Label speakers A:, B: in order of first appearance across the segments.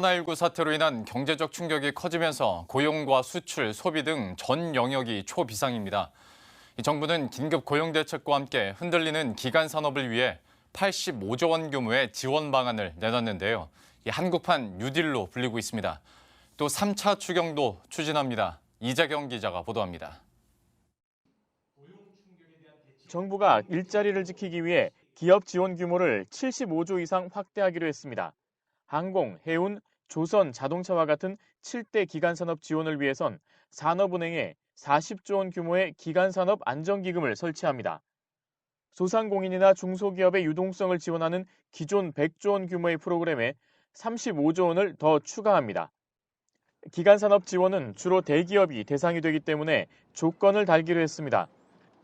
A: 코로나19 사태로 인한 경제적 충격이 커지면서 고용과 수출, 소비 등 전 영역이 초비상입니다. 정부는 긴급 고용 대책과 함께 흔들리는 기간 산업을 위해 85조 원 규모의 지원 방안을 내놨는데요. 한국판 뉴딜로 불리고 있습니다. 또 3차 추경도 추진합니다. 이재경 기자가 보도합니다.
B: 정부가 일자리를 지키기 위해 기업 지원 규모를 75조 이상 확대하기로 했습니다. 항공, 해운, 조선, 자동차와 같은 7대 기간산업 지원을 위해선 산업은행에 40조 원 규모의 기간산업 안정기금을 설치합니다. 소상공인이나 중소기업의 유동성을 지원하는 기존 100조 원 규모의 프로그램에 35조 원을 더 추가합니다. 기간산업 지원은 주로 대기업이 대상이 되기 때문에 조건을 달기로 했습니다.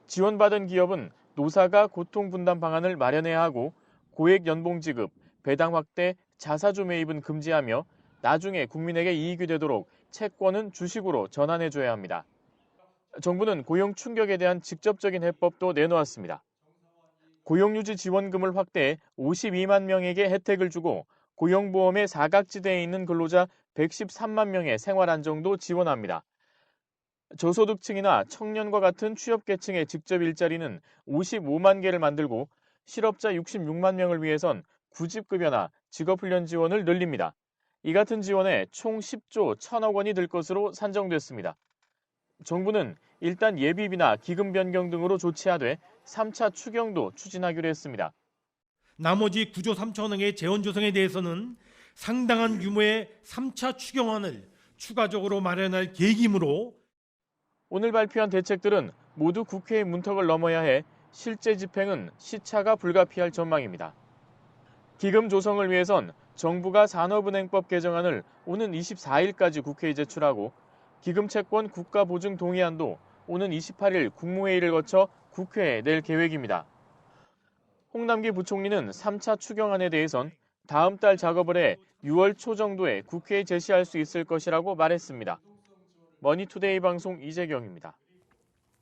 B: 지원받은 기업은 노사가 고통분담 방안을 마련해야 하고 고액 연봉 지급, 배당 확대, 자사주 매입은 금지하며 나중에 국민에게 이익이 되도록 채권은 주식으로 전환해줘야 합니다. 정부는 고용 충격에 대한 직접적인 해법도 내놓았습니다. 고용유지 지원금을 확대해 52만 명에게 혜택을 주고 고용보험의 사각지대에 있는 근로자 113만 명의 생활안정도 지원합니다. 저소득층이나 청년과 같은 취업계층의 직접 일자리는 55만 개를 만들고 실업자 66만 명을 위해선 구직급여나 직업훈련 지원을 늘립니다. 이 같은 지원에 총 10조 1천억 원이 들 것으로 산정됐습니다. 정부는 일단 예비비나 기금 변경 등으로 조치하되 3차 추경도 추진하기로 했습니다.
C: 나머지 9조 3천억의 재원 조성에 대해서는 상당한 규모의 3차 추경안을 추가적으로 마련할 계획이므로
B: 오늘 발표한 대책들은 모두 국회의 문턱을 넘어야 해 실제 집행은 시차가 불가피할 전망입니다. 기금 조성을 위해선 정부가 산업은행법 개정안을 오는 24일까지 국회에 제출하고 기금 채권 국가보증 동의안도 오는 28일 국무회의를 거쳐 국회에 낼 계획입니다. 홍남기 부총리는 3차 추경안에 대해선 다음 달 작업을 해 6월 초 정도에 국회에 제시할 수 있을 것이라고 말했습니다. 머니투데이 방송 이재경입니다.